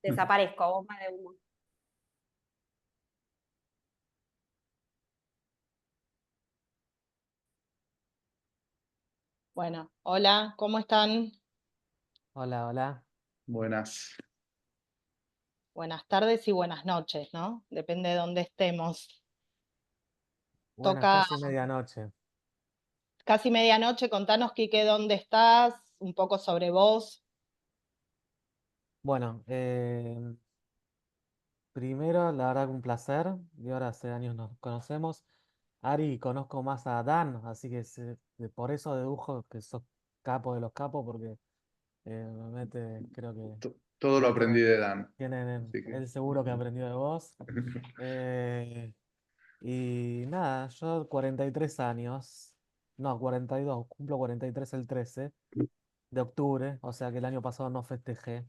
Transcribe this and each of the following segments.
Desaparezco, bomba de humo. Bueno, hola, ¿cómo están? Hola, hola. Buenas. Buenas tardes y buenas noches, ¿no? Depende de dónde estemos. Buenas, Toca casi medianoche. casi medianoche, contanos, Quique, dónde estás, un poco sobre vos. Bueno, primero, la verdad que un placer. Y ahora hace años nos conocemos. Ari, conozco más a Dan, así que por eso dedujo que sos capo de los capos, porque realmente creo que Todo lo debes aprendí tener, de Dan. tienen Así que... él seguro que aprendió de vos. Eh, y nada, yo 43 años, no, 42, cumplo 43 el 13 de octubre, o sea que el año pasado no festejé.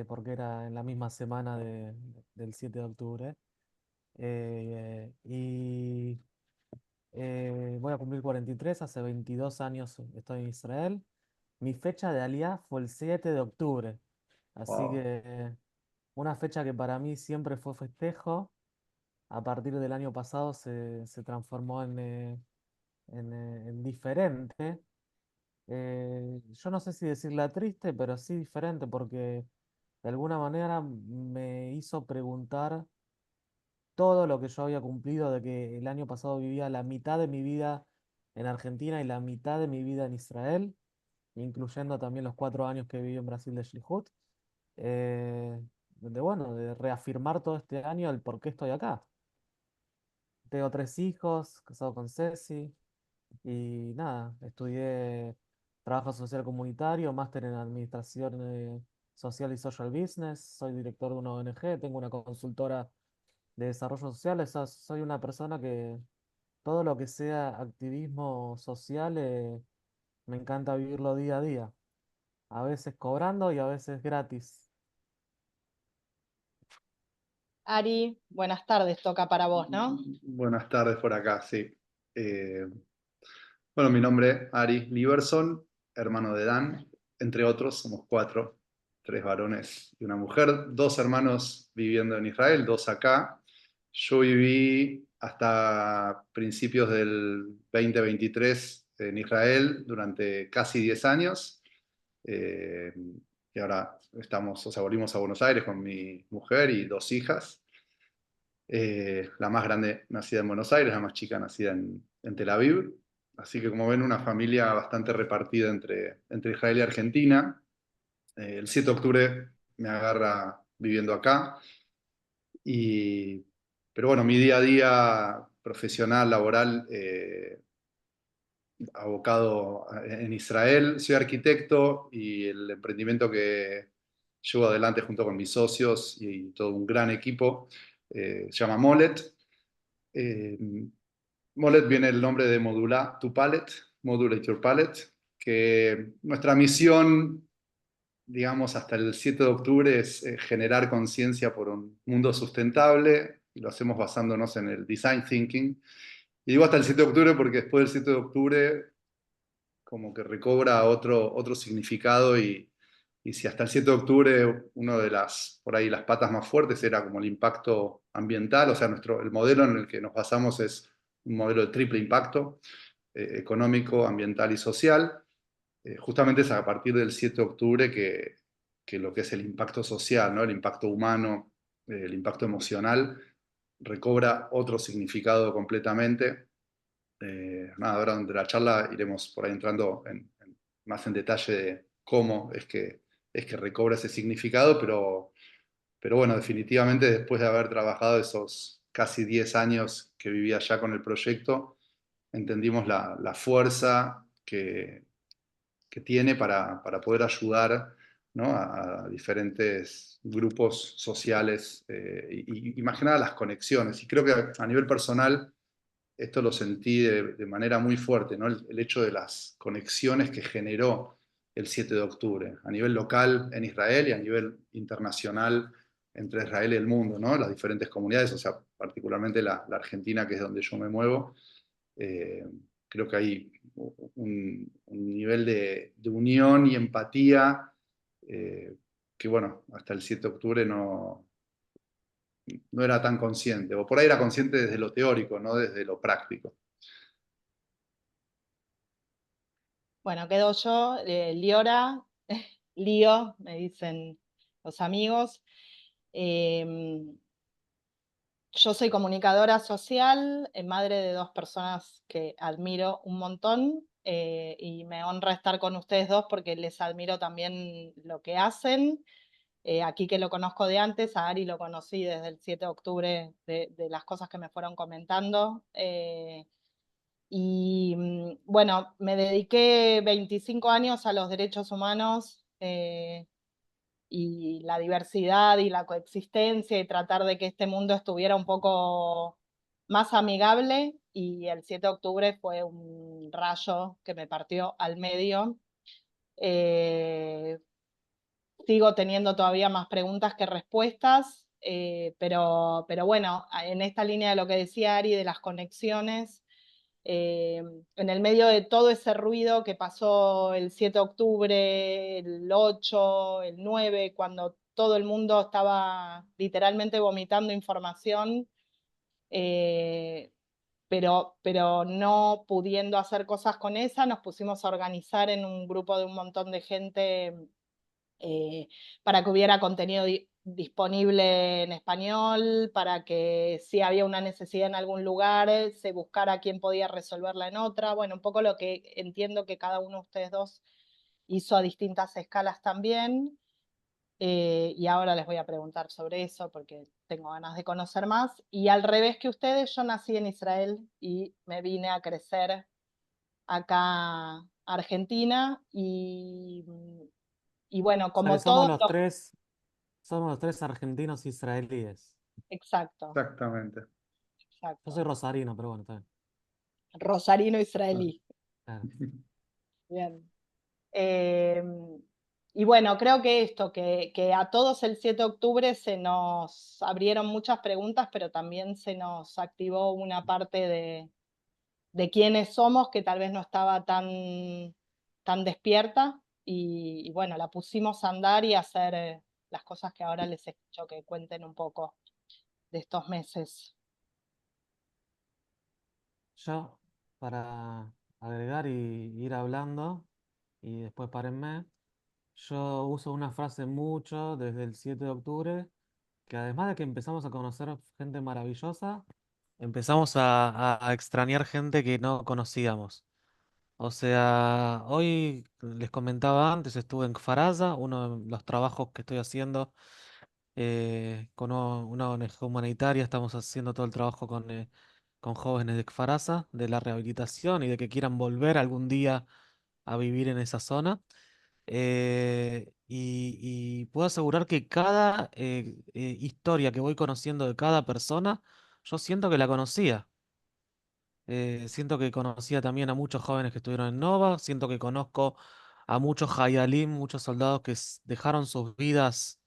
Porque era en la misma semana del 7 de octubre. Y voy a cumplir 43, hace 22 años estoy en Israel. Mi fecha de aliyá fue el 7 de octubre, así Wow. que una fecha que para mí siempre fue festejo. A partir del año pasado se transformó en diferente. Yo no sé si decirla triste, pero sí diferente, porque de alguna manera me hizo preguntar todo lo que yo había cumplido, de que el año pasado vivía la mitad de mi vida en Argentina y la mitad de mi vida en Israel, incluyendo también los 4 años que viví en Brasil de Shlichut. Bueno, de reafirmar todo este año el por qué estoy acá. Tengo 3 hijos, casado con Ceci, y nada, estudié trabajo social comunitario, máster en administración social y social business, soy director de una ONG, tengo una consultora de desarrollo social. Soy una persona que todo lo que sea activismo social, me encanta vivirlo día a día, a veces cobrando y a veces gratis. Ari, buenas tardes, toca para vos, ¿no? Buenas tardes por acá, sí. Eh, bueno, mi nombre es Ari Liberson, hermano de Dan, entre otros, somos cuatro, tres varones y una mujer, dos hermanos viviendo en Israel, dos acá. Yo viví hasta principios del 2023 en Israel durante casi 10 años. eh, y ahora estamos, o sea, volvimos a Buenos Aires con mi mujer y dos hijas. La más grande nacida en Buenos Aires, la más chica nacida en Tel Aviv. Así que como ven, una familia bastante repartida entre Israel y Argentina. El 7 de octubre me agarra viviendo acá. Y, pero bueno, mi día a día profesional, laboral, abocado en Israel. Soy arquitecto y el emprendimiento que llevo adelante junto con mis socios y todo un gran equipo se llama Molet. Eh, Molet viene el nombre de Modula tu Palette, Modulate Your Palette, que nuestra misión, digamos, hasta el 7 de octubre es generar conciencia por un mundo sustentable, y lo hacemos basándonos en el design thinking. Y digo hasta el 7 de octubre porque después del 7 de octubre como que recobra otro significado y si hasta el 7 de octubre uno de las, por ahí las patas más fuertes era como el impacto ambiental, o sea, el modelo en el que nos basamos es un modelo de triple impacto, económico, ambiental y social. Justamente es a partir del 7 de octubre que lo que es el impacto social, ¿no? El impacto humano, el impacto emocional, recobra otro significado completamente. Nada, ahora durante la charla iremos por ahí entrando más en detalle de cómo es que recobra ese significado, pero bueno, definitivamente después de haber trabajado esos casi 10 años que vivía allá con el proyecto, entendimos la fuerza que tiene para poder ayudar, ¿no? a diferentes grupos sociales y más que nada las conexiones. Y creo que a nivel personal esto lo sentí de manera muy fuerte, ¿no? El hecho de las conexiones que generó el 7 de octubre, a nivel local en Israel y a nivel internacional entre Israel y el mundo, ¿no? Las diferentes comunidades, o sea, particularmente la Argentina, que es donde yo me muevo. eh, Creo que hay un nivel de unión y empatía, que bueno, hasta el 7 de octubre no era tan consciente, o por ahí era consciente desde lo teórico, no desde lo práctico. Bueno, quedo yo, Liora, Lío, me dicen los amigos. Yo soy comunicadora social, madre de 2 personas que admiro un montón, y me honra estar con ustedes dos porque les admiro también lo que hacen. Aquí que lo conozco de antes, a Ari lo conocí desde el 7 de octubre de las cosas que me fueron comentando. Bueno, me dediqué 25 años a los derechos humanos, y la diversidad y la coexistencia y tratar de que este mundo estuviera un poco más amigable, y el 7 de octubre fue un rayo que me partió al medio. Sigo teniendo todavía más preguntas que respuestas, pero bueno, en esta línea de lo que decía Ari de las conexiones, en el medio de todo ese ruido que pasó el 7 de octubre, el 8, el 9, cuando todo el mundo estaba literalmente vomitando información, eh, pero no pudiendo hacer cosas con esa, nos pusimos a organizar en un grupo de un montón de gente, para que hubiera contenido disponible en español, para que si había una necesidad en algún lugar, se buscara quién podía resolverla en otra. Bueno, un poco lo que entiendo que cada uno de ustedes dos hizo a distintas escalas también. Y ahora les voy a preguntar sobre eso porque tengo ganas de conocer más. Y al revés que ustedes, yo nací en Israel y me vine a crecer acá a Argentina, y bueno, O sea que como todos los... somos los tres argentinos israelíes. Exacto, Exactamente. Yo exacto. soy rosarino, pero bueno, está bien. Rosarino Ah, israelí. claro. Bien. Eh, y bueno, creo que esto, que a todos el 7 de octubre se nos abrieron muchas preguntas, pero también se nos activó una parte de quiénes somos que tal vez no estaba tan despierta, y bueno, la pusimos a andar y a hacer, las cosas que ahora les escucho que cuenten un poco de estos meses. Yo, para agregar y ir hablando, y después párenme, yo uso una frase mucho desde el 7 de octubre, que además de que empezamos a conocer gente maravillosa, empezamos a extrañar gente que no conocíamos. O sea, hoy les comentaba antes, estuve en Faraza, uno de los trabajos que estoy haciendo, con una ONG humanitaria. Estamos haciendo todo el trabajo con jóvenes de Faraza, de la rehabilitación y de que quieran volver algún día a vivir en esa zona. Y puedo asegurar que cada historia que voy conociendo de cada persona, yo siento que la conocía. Siento que conocía también a muchos jóvenes que estuvieron en Nova, siento que conozco a muchos Hayalim, muchos soldados que dejaron sus vidas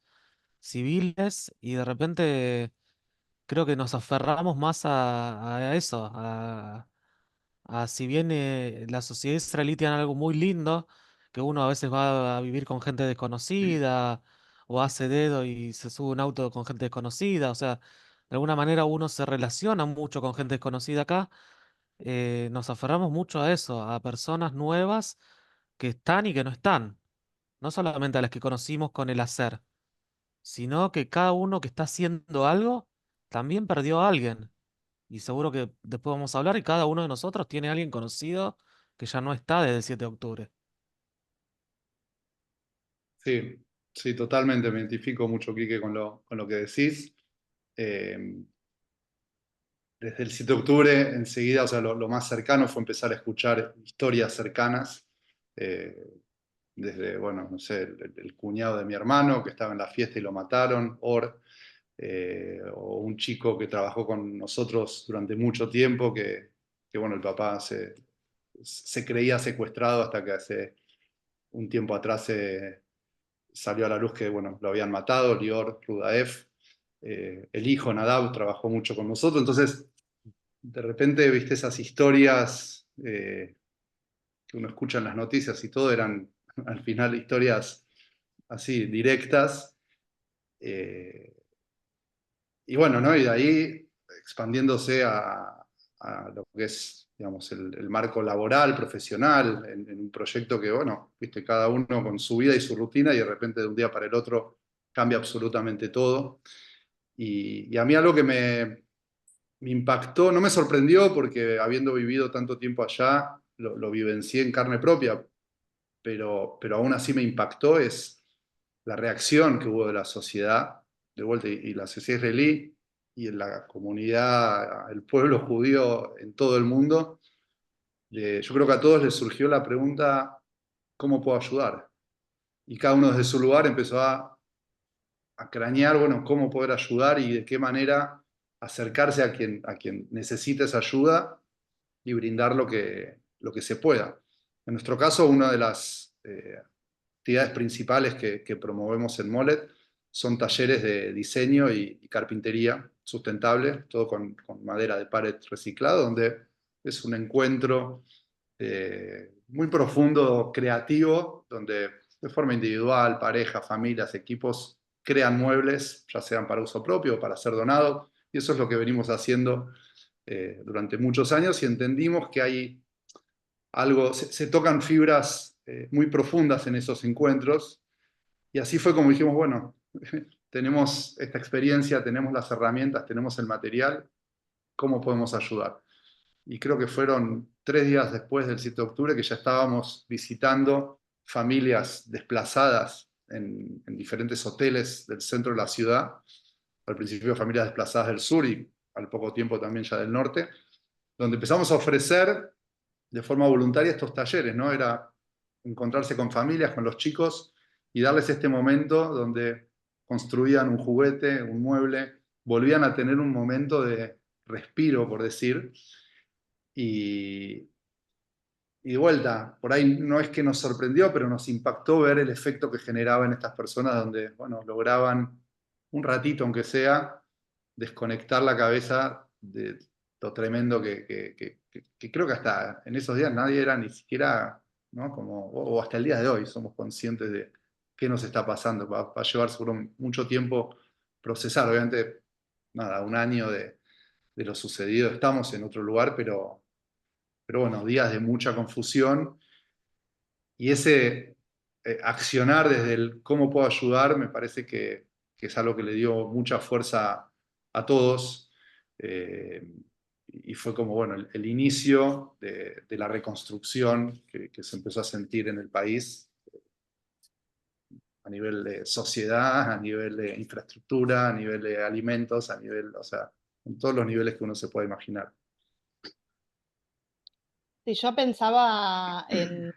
civiles y de repente creo que nos aferramos más a eso, a si bien la sociedad israelí tiene algo muy lindo, que uno a veces va a vivir con gente desconocida o hace dedo y se sube a un auto con gente desconocida, o sea, de alguna manera uno se relaciona mucho con gente desconocida acá. Nos aferramos mucho a eso, a personas nuevas que están y que no están, no solamente a las que conocimos con el hacer, sino que cada uno que está haciendo algo también perdió a alguien. Y seguro que después vamos a hablar y cada uno de nosotros tiene a alguien conocido que ya no está desde el 7 de octubre. Sí, sí, totalmente. Me identifico mucho, Quique, con lo que decís. Eh, Desde el 7 de octubre, enseguida, o sea, lo más cercano fue empezar a escuchar historias cercanas. eh, Desde, bueno, no sé, el cuñado de mi hermano que estaba en la fiesta y lo mataron, o un chico que trabajó con nosotros durante mucho tiempo, que bueno, el papá se creía secuestrado hasta que hace un tiempo atrás salió a la luz que, bueno, lo habían matado, Lior Rudaev. El hijo Nadab trabajó mucho con nosotros, entonces de repente, viste, esas historias que uno escucha en las noticias y todo eran al final historias así, directas. Y bueno, ¿no? Y de ahí expandiéndose a lo que es, digamos, el marco laboral, profesional, en un proyecto que, bueno, viste, cada uno con su vida y su rutina y de repente de un día para el otro cambia absolutamente todo. Y a mí algo que me impactó, no me sorprendió porque habiendo vivido tanto tiempo allá, lo vivencié en carne propia, pero aún así me impactó es la reacción que hubo de la sociedad, de vuelta, y la sociedad israelí, y en la comunidad, el pueblo judío en todo el mundo. Yo creo que a todos les surgió la pregunta, ¿cómo puedo ayudar? Y cada uno desde su lugar empezó a cranear, bueno, cómo poder ayudar y de qué manera acercarse a quien necesita esa ayuda y brindar lo que se pueda. En nuestro caso, una de las actividades principales que promovemos en Molet son talleres de diseño y carpintería sustentable, todo con madera de pared reciclado, donde es un encuentro muy profundo, creativo, donde de forma individual, pareja, familias, equipos, crean muebles, ya sean para uso propio o para ser donados, y eso es lo que venimos haciendo durante muchos años y entendimos que hay algo, se tocan fibras muy profundas en esos encuentros y así fue como dijimos, bueno, tenemos esta experiencia, tenemos las herramientas, tenemos el material, ¿cómo podemos ayudar? Y creo que fueron 3 días después del 7 de octubre que ya estábamos visitando familias desplazadas en diferentes hoteles del centro de la ciudad, al principio familias desplazadas del sur y al poco tiempo también ya del norte, donde empezamos a ofrecer de forma voluntaria estos talleres, ¿no? Era encontrarse con familias, con los chicos y darles este momento donde construían un juguete, un mueble, volvían a tener un momento de respiro, por decir, y, y de vuelta, por ahí no es que nos sorprendió, pero nos impactó ver el efecto que generaba en estas personas donde, bueno, lograban un ratito, aunque sea, desconectar la cabeza de lo tremendo que creo que hasta en esos días nadie era ni siquiera, ¿no? Como, o hasta el día de hoy somos conscientes de qué nos está pasando. Va a llevar seguro mucho tiempo procesar, obviamente, nada, un año de lo sucedido, estamos en otro lugar, pero bueno, días de mucha confusión y ese accionar desde el cómo puedo ayudar me parece que es algo que le dio mucha fuerza a todos y fue como, bueno, el inicio de la reconstrucción que se empezó a sentir en el país a nivel de sociedad, a nivel de infraestructura, a nivel de alimentos, a nivel, o sea, en todos los niveles que uno se puede imaginar. Sí, yo pensaba en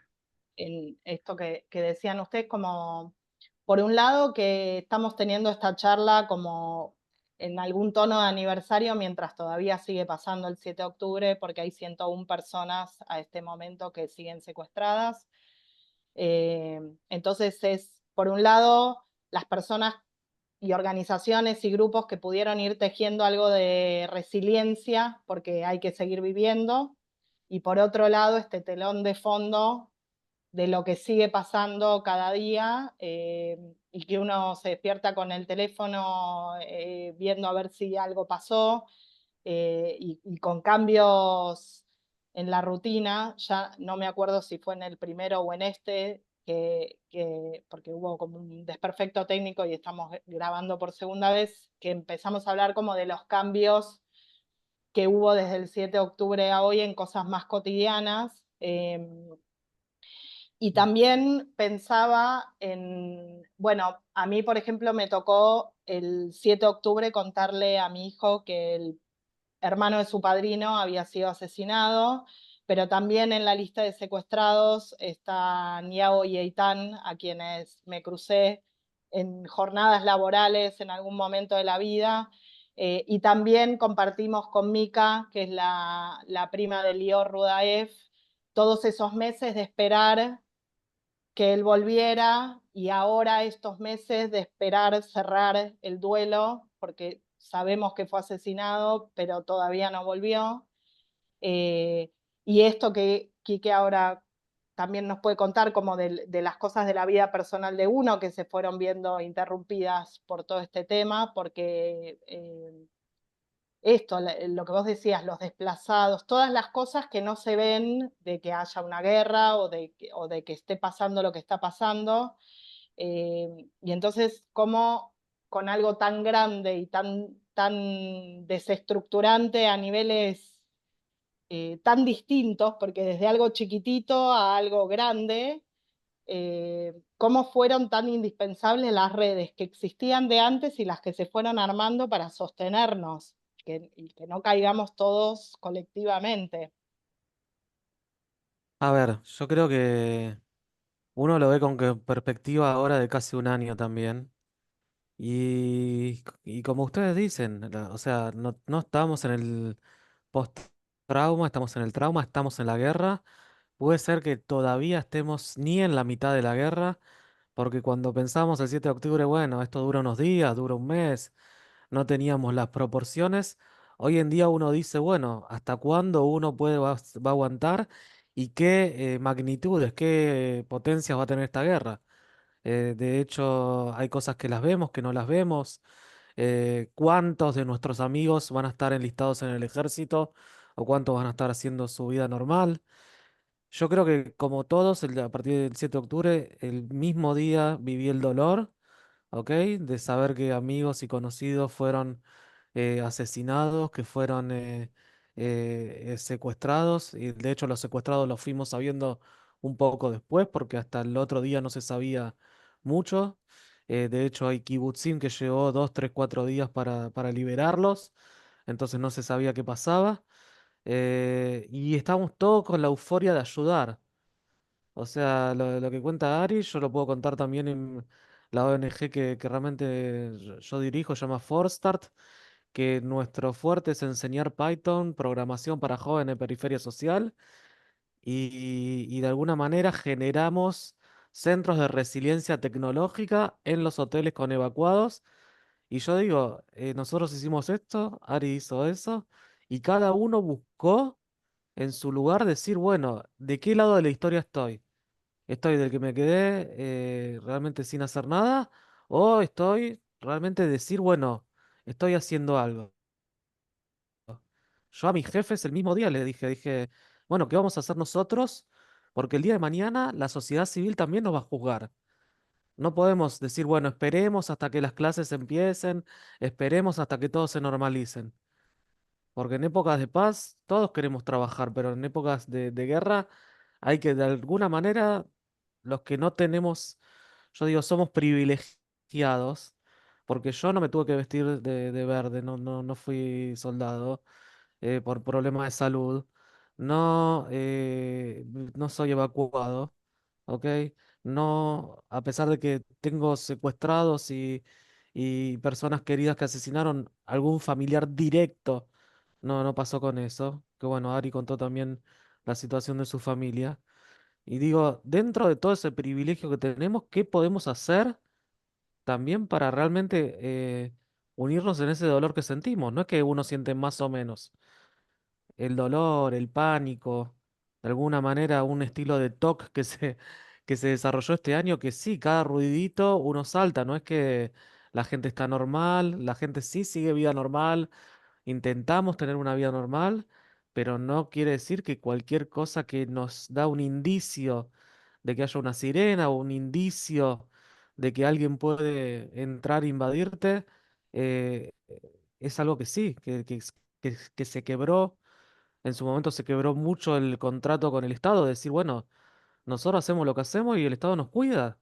esto que decían ustedes, como por un lado que estamos teniendo esta charla como en algún tono de aniversario mientras todavía sigue pasando el 7 de octubre, porque hay 101 personas a este momento que siguen secuestradas. Entonces es, por un lado, las personas y organizaciones y grupos que pudieron ir tejiendo algo de resiliencia, porque hay que seguir viviendo, y por otro lado, este telón de fondo de lo que sigue pasando cada día y que uno se despierta con el teléfono viendo a ver si algo pasó y con cambios en la rutina, ya no me acuerdo si fue en el primero o en este, porque hubo como un desperfecto técnico y estamos grabando por segunda vez, que empezamos a hablar como de los cambios que hubo desde el 7 de octubre a hoy en cosas más cotidianas. Y también pensaba en, bueno, a mí, por ejemplo, me tocó el 7 de octubre contarle a mi hijo que el hermano de su padrino había sido asesinado, pero también en la lista de secuestrados está Niao y Eitan, a quienes me crucé en jornadas laborales en algún momento de la vida, y también compartimos con Mika, que es la prima de Lior Rudaev, todos esos meses de esperar que él volviera y ahora estos meses de esperar cerrar el duelo, porque sabemos que fue asesinado, pero todavía no volvió. Y esto que Quique ahora también nos puede contar como de las cosas de la vida personal de uno que se fueron viendo interrumpidas por todo este tema, porque esto, lo que vos decías, los desplazados, todas las cosas que no se ven de que haya una guerra o de que esté pasando lo que está pasando. Y entonces, ¿cómo con algo tan grande y tan desestructurante a niveles tan distintos, porque desde algo chiquitito a algo grande, cómo fueron tan indispensables las redes que existían de antes y las que se fueron armando para sostenernos, y que no caigamos todos colectivamente. A ver, yo creo que uno lo ve con perspectiva ahora de casi un año también. Y como ustedes dicen, o sea, no estamos en el post-trauma, estamos en el trauma, estamos en la guerra. Puede ser que todavía estemos ni en la mitad de la guerra, porque cuando pensamos el 7 de octubre, bueno, esto dura unos días, dura un mes, no teníamos las proporciones. Hoy en día uno dice, bueno, ¿hasta cuándo uno va a aguantar y qué magnitudes, qué potencias va a tener esta guerra? De hecho, hay cosas que las vemos, que no las vemos. ¿Cuántos de nuestros amigos van a estar enlistados en el ejército o cuántos van a estar haciendo su vida normal? Yo creo que como todos, a partir del 7 de octubre, el mismo día viví el dolor, ¿ok? De saber que amigos y conocidos fueron asesinados, que fueron secuestrados. Y de hecho los secuestrados los fuimos sabiendo un poco después, porque hasta el otro día no se sabía mucho. De hecho hay kibutzim que llevó 2, 3, 4 días para liberarlos, entonces no se sabía qué pasaba. Y estábamos todos con la euforia de ayudar. O sea, lo que cuenta Ari, yo lo puedo contar también en la ONG que realmente yo dirijo, se llama Forstart, que nuestro fuerte es enseñar Python, programación para jóvenes en periferia social, y de alguna manera generamos centros de resiliencia tecnológica en los hoteles con evacuados. Y yo digo, nosotros hicimos esto, Ari hizo eso, y cada uno buscó en su lugar decir, bueno, ¿de qué lado de la historia estoy? ¿Estoy del que me quedé realmente sin hacer nada? ¿O estoy realmente decir, bueno, estoy haciendo algo? Yo a mis jefes el mismo día les dije, bueno, ¿qué vamos a hacer nosotros? Porque el día de mañana la sociedad civil también nos va a juzgar. No podemos decir, bueno, esperemos hasta que las clases empiecen, esperemos hasta que todo se normalicen. Porque en épocas de paz todos queremos trabajar, pero en épocas de guerra hay que de alguna manera, los que no tenemos, yo digo, somos privilegiados, porque yo no me tuve que vestir de verde, no fui soldado por problemas de salud, no soy evacuado, ¿ok? No, a pesar de que tengo secuestrados y personas queridas que asesinaron algún familiar directo, no pasó con eso. Que bueno, Ari contó también la situación de su familia. Y digo, dentro de todo ese privilegio que tenemos, ¿qué podemos hacer también para realmente unirnos en ese dolor que sentimos? No es que uno siente más o menos el dolor, el pánico, de alguna manera un estilo de TOC que se desarrolló este año, que sí, cada ruidito uno salta, no es que la gente está normal, la gente sí sigue vida normal, intentamos tener una vida normal, pero no quiere decir que cualquier cosa que nos da un indicio de que haya una sirena o un indicio de que alguien puede entrar e invadirte, es algo que sí, que se quebró. En su momento se quebró mucho el contrato con el Estado, de decir, bueno, nosotros hacemos lo que hacemos y el Estado nos cuida.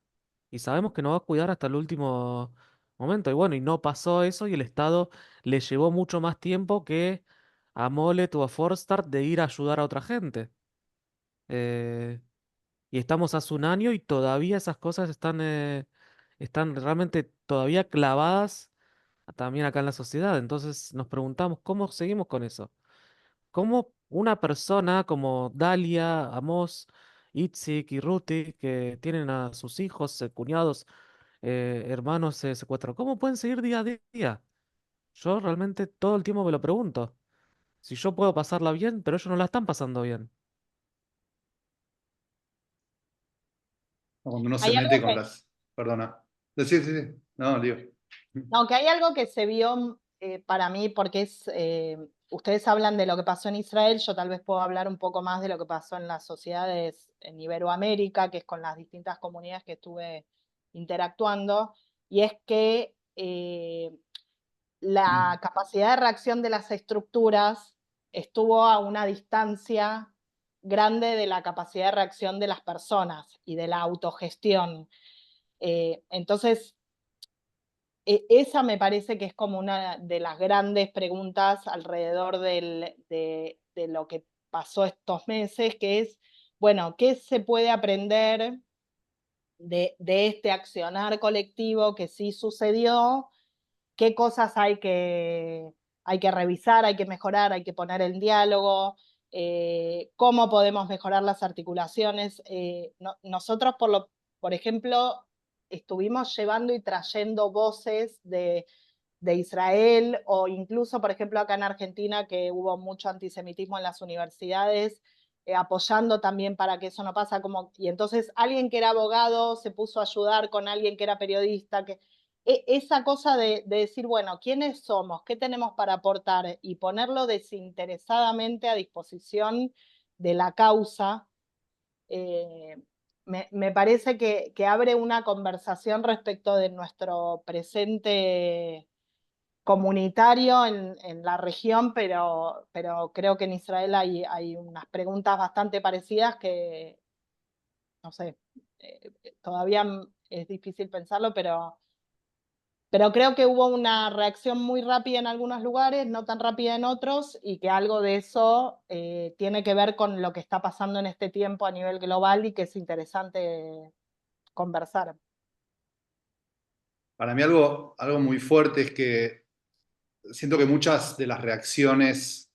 Y sabemos que nos va a cuidar hasta el último momento. Y bueno, y no pasó eso y el Estado le llevó mucho más tiempo que a Molet o a Forstart de ir a ayudar a otra gente. Eh, y estamos hace un año y todavía esas cosas están realmente todavía clavadas también acá en la sociedad. Entonces nos preguntamos, ¿cómo seguimos con eso? ¿Cómo una persona como Dalia, Amos, Itzik y Ruti, que tienen a sus hijos, cuñados, hermanos secuestrados, cómo pueden seguir día a día? Yo realmente todo el tiempo me lo pregunto. Si yo puedo pasarla bien, pero ellos no la están pasando bien. Cuando uno se Hay mete algo con que, las... Perdona. Sí, sí, sí. No, digo. no, que hay algo que se vio para mí, porque ustedes hablan de lo que pasó en Israel, yo tal vez puedo hablar un poco más de lo que pasó en las sociedades en Iberoamérica, que es con las distintas comunidades que estuve interactuando, y es que la capacidad de reacción de las estructuras estuvo a una distancia grande de la capacidad de reacción de las personas y de la autogestión. Entonces, esa me parece que es como una de las grandes preguntas alrededor de lo que pasó estos meses, que es, bueno, ¿qué se puede aprender de este accionar colectivo que sí sucedió? ¿Qué cosas hay que revisar, hay que mejorar, hay que poner en diálogo? ¿Cómo podemos mejorar las articulaciones? Nosotros, por ejemplo, estuvimos llevando y trayendo voces de Israel, o incluso, por ejemplo, acá en Argentina, que hubo mucho antisemitismo en las universidades, apoyando también para que eso no pasa, y entonces alguien que era abogado se puso a ayudar con alguien que era periodista, esa cosa de decir, bueno, ¿quiénes somos? ¿Qué tenemos para aportar? Y ponerlo desinteresadamente a disposición de la causa, me parece que abre una conversación respecto de nuestro presente comunitario en la región, pero creo que en Israel hay unas preguntas bastante parecidas que, no sé, todavía es difícil pensarlo, pero creo que hubo una reacción muy rápida en algunos lugares, no tan rápida en otros, y que algo de eso tiene que ver con lo que está pasando en este tiempo a nivel global y que es interesante conversar. Para mí algo muy fuerte es que siento que muchas de las reacciones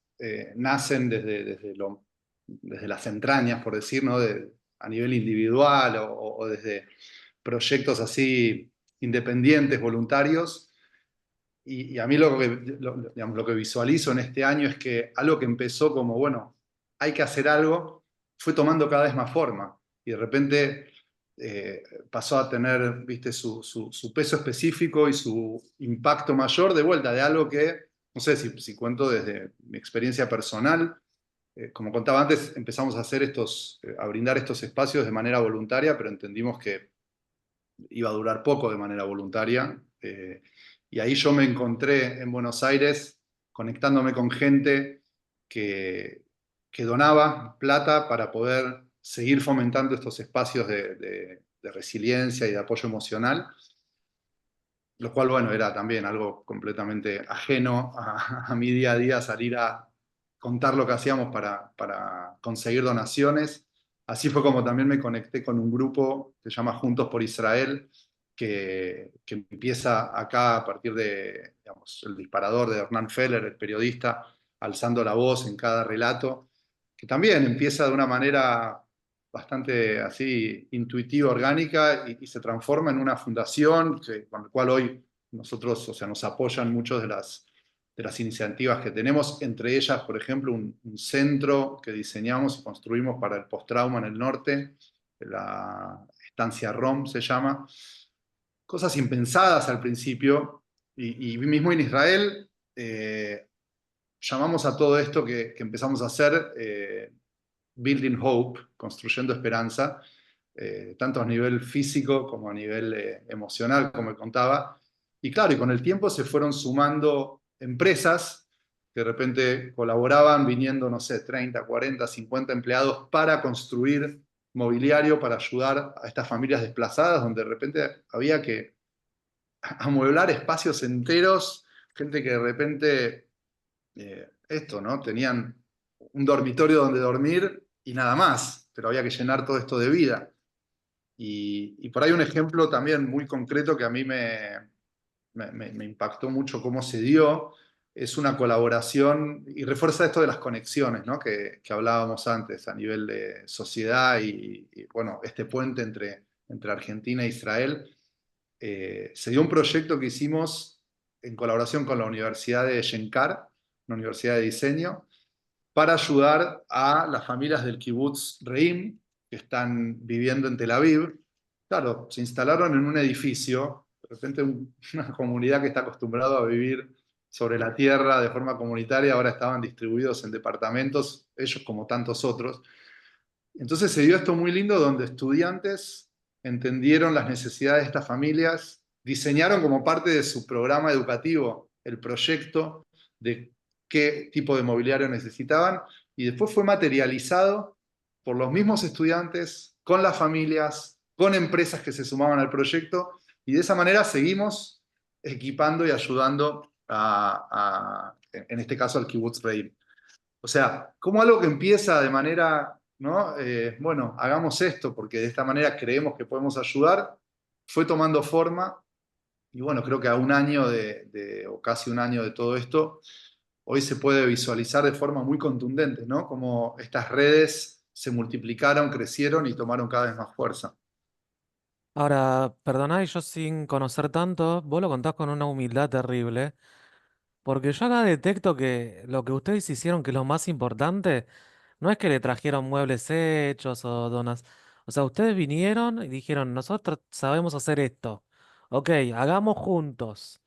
nacen desde las entrañas, por decir, ¿no? A nivel individual o desde proyectos así independientes, voluntarios. Y a mí digamos, lo que visualizo en este año es que algo que empezó como, bueno, hay que hacer algo, fue tomando cada vez más forma. Y de repente pasó a tener, viste, su peso específico y su impacto mayor de vuelta de algo que, no sé si cuento desde mi experiencia personal. Como contaba antes, empezamos a hacer a brindar estos espacios de manera voluntaria, pero entendimos que iba a durar poco de manera voluntaria. Y ahí yo me encontré en Buenos Aires conectándome con gente que donaba plata para poder seguir fomentando estos espacios de resiliencia y de apoyo emocional, lo cual, bueno, era también algo completamente ajeno a mi día a día, salir a contar lo que hacíamos para conseguir donaciones. Así fue como también me conecté con un grupo que se llama Juntos por Israel, que empieza acá a partir de, digamos, el disparador de Hernán Feller, el periodista, alzando la voz en cada relato, que también empieza de una manera bastante así intuitiva, orgánica, y se transforma en una fundación con la cual hoy nosotros, o sea, nos apoyan muchas de las iniciativas que tenemos, entre ellas, por ejemplo, un centro que diseñamos y construimos para el postrauma en el norte, la estancia ROM se llama. Cosas impensadas al principio, y mismo en Israel llamamos a todo esto que empezamos a hacer Building Hope, construyendo esperanza, tanto a nivel físico como a nivel emocional, como contaba. Y claro, y con el tiempo se fueron sumando empresas que de repente colaboraban viniendo, no sé, 30, 40, 50 empleados para construir mobiliario, para ayudar a estas familias desplazadas, donde de repente había que amueblar espacios enteros, gente que de repente, esto, ¿no? Tenían un dormitorio donde dormir y nada más, pero había que llenar todo esto de vida. Y por ahí un ejemplo también muy concreto que a mí me impactó mucho cómo se dio, es una colaboración, y refuerza esto de las conexiones, ¿no? que hablábamos antes a nivel de sociedad y, bueno, este puente entre Argentina e Israel. Se dio un proyecto que hicimos en colaboración con la Universidad de Shenkar, una universidad de diseño, para ayudar a las familias del kibutz Reim, que están viviendo en Tel Aviv, claro, se instalaron en un edificio, de repente una comunidad que está acostumbrada a vivir sobre la tierra de forma comunitaria, ahora estaban distribuidos en departamentos, ellos como tantos otros. Entonces se dio esto muy lindo donde estudiantes entendieron las necesidades de estas familias, diseñaron como parte de su programa educativo el proyecto de qué tipo de mobiliario necesitaban y después fue materializado por los mismos estudiantes, con las familias, con empresas que se sumaban al proyecto y de esa manera seguimos equipando y ayudando en este caso al Kibbutz Reim. O sea, como algo que empieza de manera, ¿no? Bueno, hagamos esto porque de esta manera creemos que podemos ayudar, fue tomando forma y bueno, creo que a un año o casi un año de todo esto, hoy se puede visualizar de forma muy contundente, ¿no? Como estas redes se multiplicaron, crecieron y tomaron cada vez más fuerza. Ahora, perdoná, y yo sin conocer tanto, vos lo contás con una humildad terrible, porque yo acá detecto que lo que ustedes hicieron, que es lo más importante, no es que le trajeron muebles hechos o donas. O sea, ustedes vinieron y dijeron, nosotros sabemos hacer esto. Ok, hagamos juntos,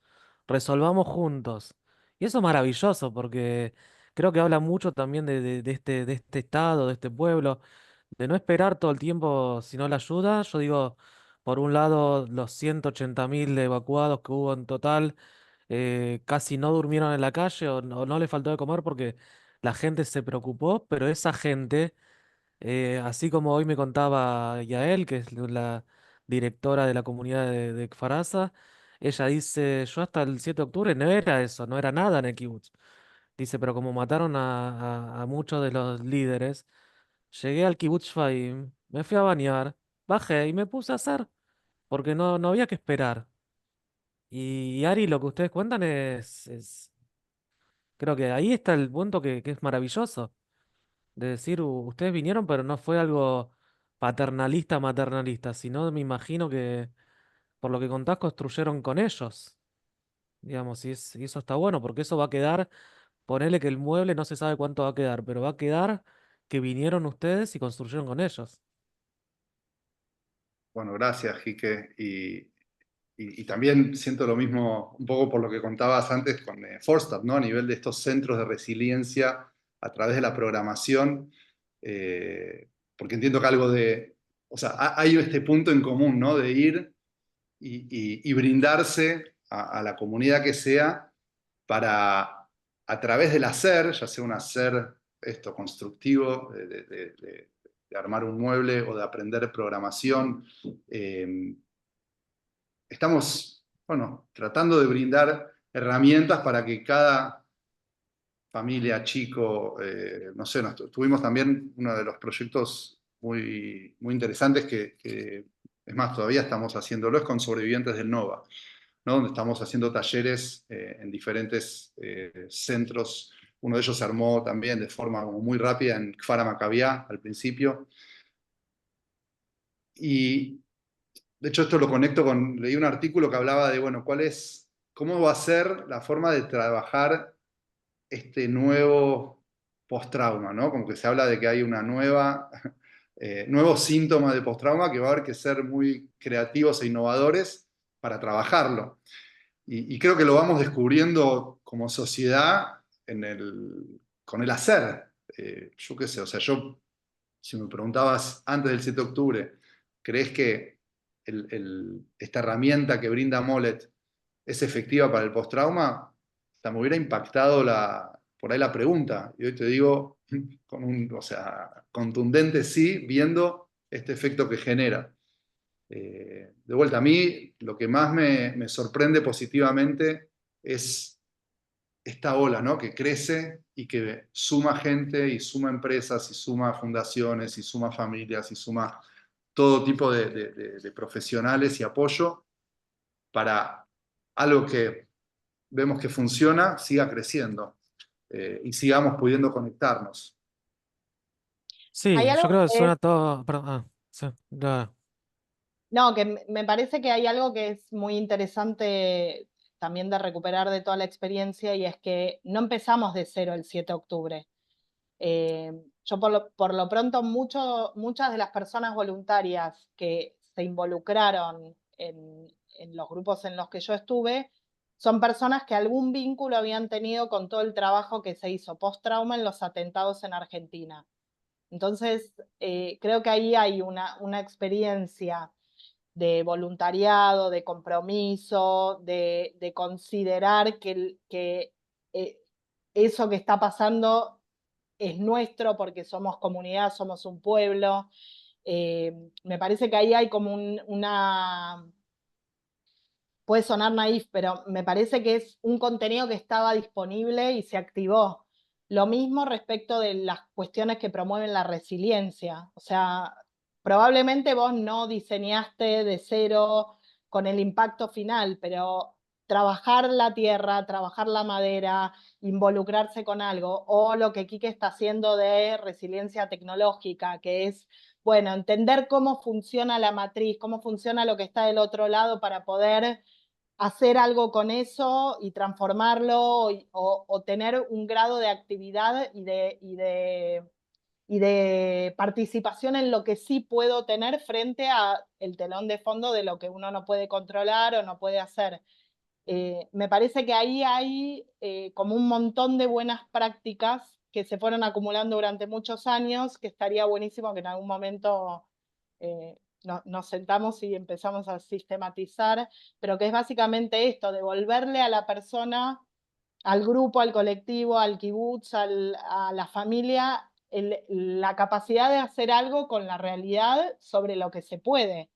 resolvamos juntos. Y eso es maravilloso porque creo que habla mucho también de este estado, de este pueblo, de no esperar todo el tiempo si no la ayuda. Yo digo, por un lado, los 180.000 evacuados que hubo en total casi no durmieron en la calle o no les faltó de comer porque la gente se preocupó, pero esa gente, así como hoy me contaba Yael, que es la directora de la comunidad de Kfar Aza, ella dice, yo hasta el 7 de octubre no era eso, no era nada en el kibutz. Dice, pero como mataron a muchos de los líderes, llegué al kibutz Shfaim, me fui a bañar, bajé y me puse a hacer, porque no había que esperar. Y Ari, lo que ustedes cuentan creo que ahí está el punto que es maravilloso. De decir, ustedes vinieron, pero no fue algo paternalista, maternalista, sino me imagino que, por lo que contás, construyeron con ellos, digamos, y eso está bueno, porque eso va a quedar, ponele que el mueble no se sabe cuánto va a quedar, pero va a quedar que vinieron ustedes y construyeron con ellos. Bueno, gracias, Quique. Y también siento lo mismo un poco por lo que contabas antes con Forstab, ¿no? A nivel de estos centros de resiliencia a través de la programación, porque entiendo que algo o sea, hay este punto en común, ¿no? De ir y brindarse a la comunidad que sea para, a través del hacer, ya sea un hacer esto constructivo, de armar un mueble o de aprender programación, estamos, bueno, tratando de brindar herramientas para que cada familia, chico, no sé, tuvimos también uno de los proyectos muy interesantes que, es más, todavía estamos haciéndolo, es con sobrevivientes del NOVA, ¿no? Donde estamos haciendo talleres en diferentes centros. Uno de ellos se armó también de forma como muy rápida en Kfar Maccabiá al principio. Y de hecho, esto lo conecto leí un artículo que hablaba de, bueno, cómo va a ser la forma de trabajar este nuevo post-trauma, ¿no? Como que se habla de que hay nuevos síntomas de post-trauma que va a haber que ser muy creativos e innovadores para trabajarlo. Y creo que lo vamos descubriendo como sociedad con el hacer. Yo qué sé, o sea, si me preguntabas antes del 7 de octubre, ¿crees que esta herramienta que brinda Mollet es efectiva para el post-trauma? Me hubiera impactado por ahí la pregunta. Y hoy te digo, o sea, contundente sí, viendo este efecto que genera. De vuelta, a mí lo que más me sorprende positivamente es esta ola, ¿no? Que crece y que suma gente y suma empresas y suma fundaciones y suma familias y suma todo tipo de profesionales y apoyo para algo que vemos que funciona, siga creciendo y sigamos pudiendo conectarnos. Hay Sí, algo yo creo que que suena todo. Perdón, sí, claro. no, que me parece que hay algo que es muy interesante también de recuperar de toda la experiencia y es que no empezamos de cero el 7 de octubre. Yo por lo pronto muchas de las personas voluntarias que se involucraron en los grupos en los que yo estuve, son personas que algún vínculo habían tenido con todo el trabajo que se hizo post-trauma en los atentados en Argentina. Entonces, creo que ahí hay una experiencia de voluntariado, de compromiso, de considerar que eso que está pasando es nuestro porque somos comunidad, somos un pueblo. Me parece que ahí hay como puede sonar naif, pero me parece que es un contenido que estaba disponible y se activó. Lo mismo respecto de las cuestiones que promueven la resiliencia. O sea, probablemente vos no diseñaste de cero con el impacto final, pero trabajar la tierra, trabajar la madera, involucrarse con algo, o lo que Quique está haciendo de resiliencia tecnológica, que es, bueno, entender cómo funciona la matriz, cómo funciona lo que está del otro lado para poder hacer algo con eso y transformarlo o tener un grado de actividad y de participación en lo que sí puedo tener frente a el telón de fondo de lo que uno no puede controlar o no puede hacer. Me parece que ahí hay como un montón de buenas prácticas que se fueron acumulando durante muchos años, que estaría buenísimo que en algún momento nos sentamos y empezamos a sistematizar, pero que es básicamente esto, devolverle a la persona, al grupo, al colectivo, al kibutz, a la familia, la capacidad de hacer algo con la realidad sobre lo que se puede.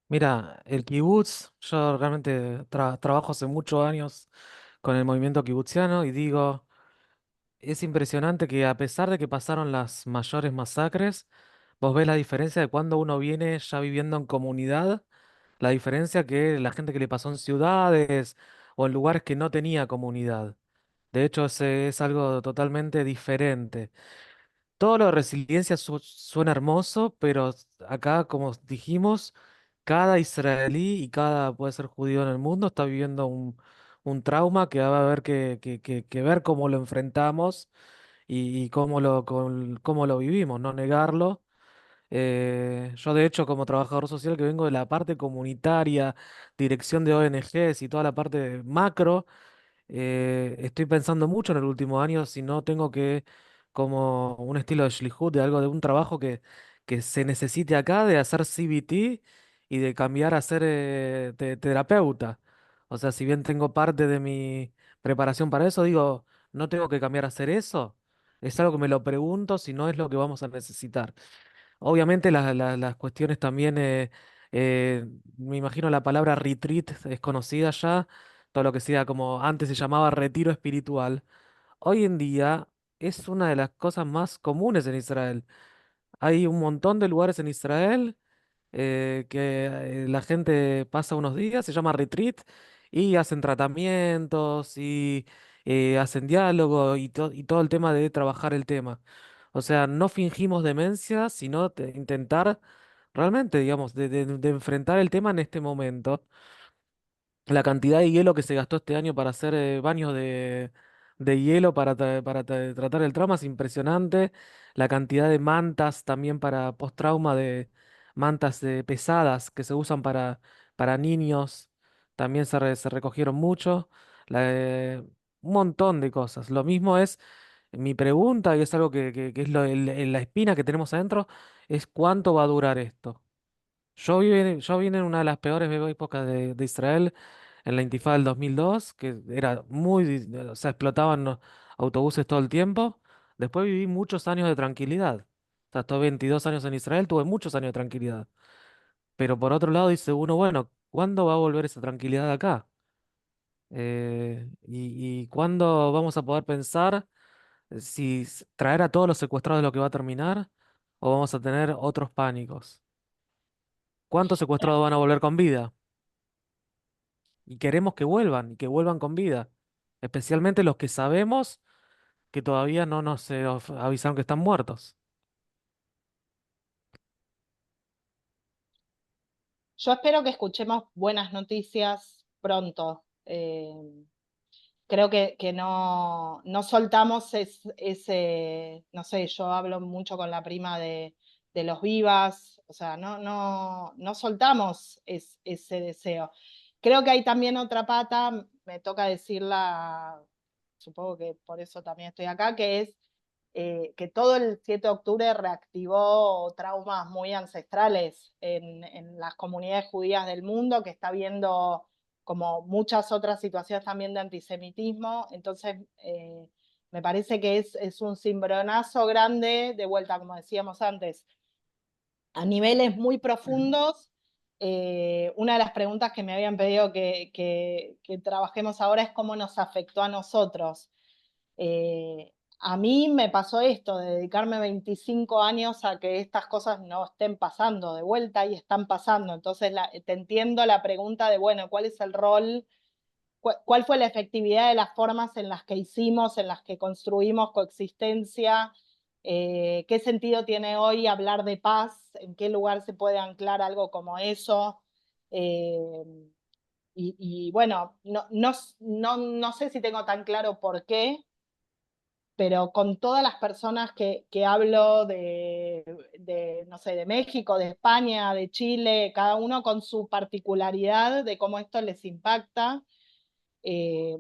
Mira, el kibutz, yo realmente trabajo hace muchos años con el movimiento kibutziano y digo, es impresionante que a pesar de que pasaron las mayores masacres, vos ves la diferencia de cuando uno viene ya viviendo en comunidad, la diferencia que la gente que le pasó en ciudades o en lugares que no tenía comunidad. De hecho, es algo totalmente diferente. Todo lo de resiliencia suena hermoso, pero acá, como dijimos, cada israelí y cada, puede ser judío en el mundo, está viviendo un trauma que va a haber que ver cómo lo enfrentamos y cómo lo vivimos, no negarlo. Yo, de hecho, como trabajador social que vengo de la parte comunitaria, dirección de ONGs y toda la parte macro, estoy pensando mucho en el último año si no tengo que, como un estilo de Shlichut, de algo, de un trabajo que se necesite acá, de hacer CBT y de cambiar a ser terapeuta. O sea, si bien tengo parte de mi preparación para eso, digo, no tengo que cambiar a hacer eso. Es algo que me lo pregunto si no es lo que vamos a necesitar. Obviamente las cuestiones también, me imagino la palabra retreat es conocida ya, todo lo que sea como antes se llamaba retiro espiritual. Hoy en día es una de las cosas más comunes en Israel. Hay un montón de lugares en Israel que la gente pasa unos días, se llama retreat, y hacen tratamientos y hacen diálogo y todo el tema de trabajar el tema. O sea, no fingimos demencia, sino intentar realmente, digamos, de enfrentar el tema en este momento. La cantidad de hielo que se gastó este año para hacer baños de hielo tratar el trauma es impresionante. La cantidad de mantas también para post-trauma, de mantas pesadas que se usan para niños, también se recogieron mucho. Un montón de cosas. Lo mismo es mi pregunta, y es algo que es la espina que tenemos adentro, es cuánto va a durar esto. Yo vine en una de las peores épocas de Israel, en la Intifada del 2002, que era o sea, explotaban los autobuses todo el tiempo. Después viví muchos años de tranquilidad. O sea, estuve 22 años en Israel, tuve muchos años de tranquilidad. Pero por otro lado dice uno, bueno, ¿cuándo va a volver esa tranquilidad acá? Y cuándo vamos a poder pensar si traer a todos los secuestrados es lo que va a terminar o vamos a tener otros pánicos. ¿Cuántos secuestrados van a volver con vida? Y queremos que vuelvan y que vuelvan con vida. Especialmente los que sabemos que todavía no nos avisaron que están muertos. Yo espero que escuchemos buenas noticias pronto. Creo que no soltamos ese, no sé, yo hablo mucho con la prima de de los vivas, o sea, no soltamos ese deseo. Creo que hay también otra pata, me toca decirla, supongo que por eso también estoy acá, que es que todo el 7 de octubre reactivó traumas muy ancestrales en las comunidades judías del mundo, que está viendo como muchas otras situaciones también de antisemitismo. Entonces, me parece que es un cimbronazo grande, de vuelta, como decíamos antes, a niveles muy profundos. Una de las preguntas que me habían pedido que trabajemos ahora es cómo nos afectó a nosotros. A mí me pasó esto, de dedicarme 25 años a que estas cosas no estén pasando de vuelta y están pasando. Entonces, te entiendo la pregunta de, bueno, ¿cuál es el rol? ¿Cuál fue la efectividad de las formas en las que hicimos, en las que construimos coexistencia? ¿Qué sentido tiene hoy hablar de paz? ¿En qué lugar se puede anclar algo como eso? Y bueno, no sé si tengo tan claro por qué, pero con todas las personas que hablo no sé, de México, de España, de Chile, cada uno con su particularidad de cómo esto les impacta. eh,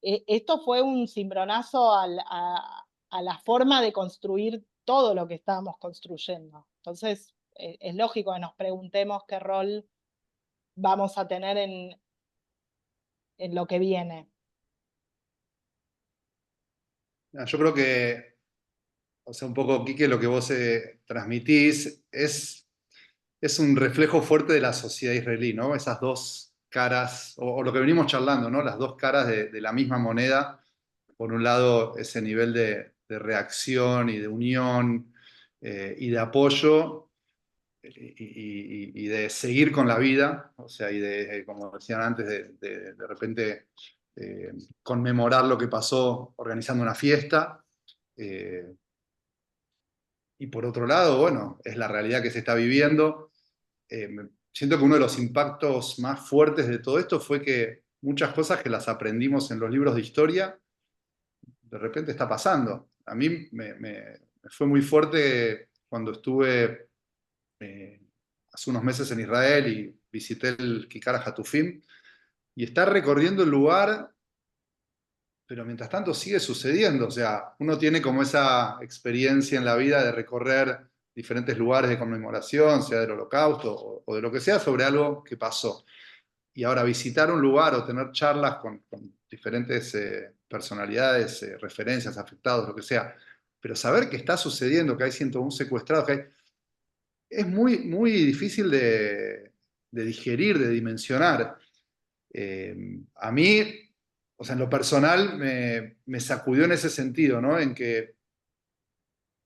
Esto fue un cimbronazo a la forma de construir todo lo que estábamos construyendo. Entonces, es lógico que nos preguntemos qué rol vamos a tener en lo que viene. Yo creo que, o sea, un poco, Quique, lo que vos transmitís es un reflejo fuerte de la sociedad israelí, ¿no? Esas dos caras, o lo que venimos charlando, ¿no? Las dos caras de la misma moneda. Por un lado, ese nivel de reacción y de unión y de apoyo y de seguir con la vida, o sea, y de, como decían antes, de repente conmemorar lo que pasó organizando una fiesta. eh, y por otro lado, bueno, es la realidad que se está viviendo. Siento que uno de los impactos más fuertes de todo esto fue que muchas cosas que las aprendimos en los libros de historia, de repente está pasando. A mí me fue muy fuerte cuando estuve hace unos meses en Israel y visité el Kikar Hatufim y estar recorriendo el lugar, pero mientras tanto sigue sucediendo. O sea, uno tiene como esa experiencia en la vida de recorrer diferentes lugares de conmemoración, sea del Holocausto o de lo que sea, sobre algo que pasó. Y ahora visitar un lugar o tener charlas con diferentes personalidades, referencias, afectados, lo que sea, pero saber que está sucediendo, que hay 101 secuestrados, es muy, muy difícil de digerir, de dimensionar. A mí, o sea, en lo personal, me sacudió en ese sentido, ¿no? En que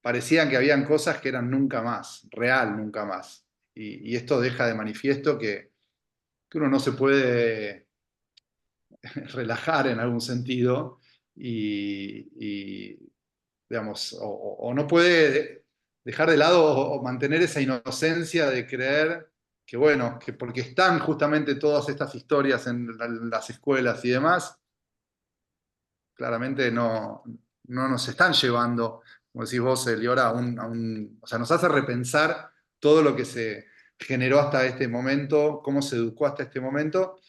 parecían que habían cosas que eran nunca más, real nunca más. Y esto deja de manifiesto que uno no se puede relajar en algún sentido digamos, o no puede dejar de lado o mantener esa inocencia de creer que, bueno, que porque están justamente todas estas historias en las escuelas y demás, claramente no nos están llevando, como decís vos, Eliora, o sea, nos hace repensar todo lo que se generó hasta este momento, cómo se educó hasta este momento,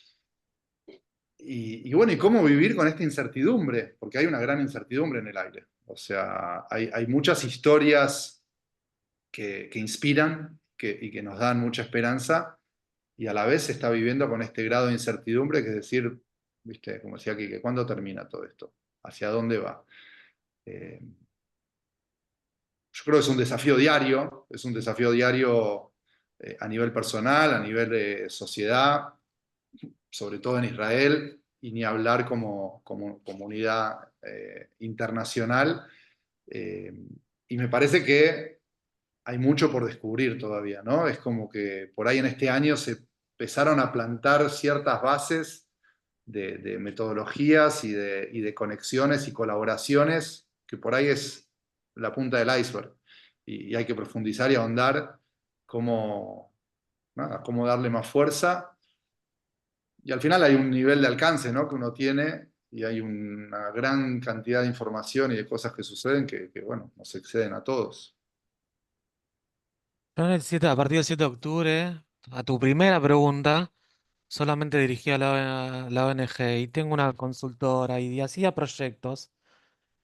y bueno, y cómo vivir con esta incertidumbre, porque hay una gran incertidumbre en el aire. O sea, hay muchas historias que inspiran y que nos dan mucha esperanza, y a la vez se está viviendo con este grado de incertidumbre, que es decir, viste, como decía aquí, que ¿cuándo termina todo esto? ¿Hacia dónde va? Eh, yo creo que es un desafío diario a nivel personal, a nivel de sociedad, sobre todo en Israel, y ni hablar como comunidad internacional. Eh, y me parece que hay mucho por descubrir todavía, ¿no? Es como que por ahí en este año se empezaron a plantar ciertas bases de metodologías y de conexiones y colaboraciones que por ahí es la punta del iceberg. Y hay que profundizar y ahondar cómo, nada, cómo darle más fuerza. Y al final hay un nivel de alcance, ¿no? Que uno tiene y hay una gran cantidad de información y de cosas que suceden que bueno, nos exceden a todos. Yo en el 7, a partir del 7 de octubre, a tu primera pregunta, solamente dirigía la ONG y tengo una consultora y hacía proyectos.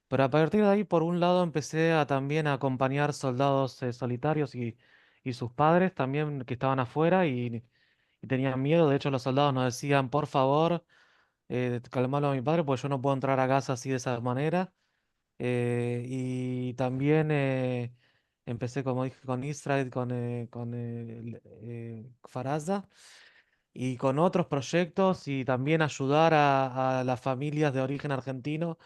Pero a partir de ahí, por un lado, empecé a también a acompañar soldados solitarios y sus padres también que estaban afuera y tenían miedo. De hecho, los soldados nos decían, por favor, calmalo a mi padre, porque yo no puedo entrar a casa así de esa manera. Y también empecé, como dije, con Israel, con Faraza y con otros proyectos y también ayudar a las familias de origen argentino,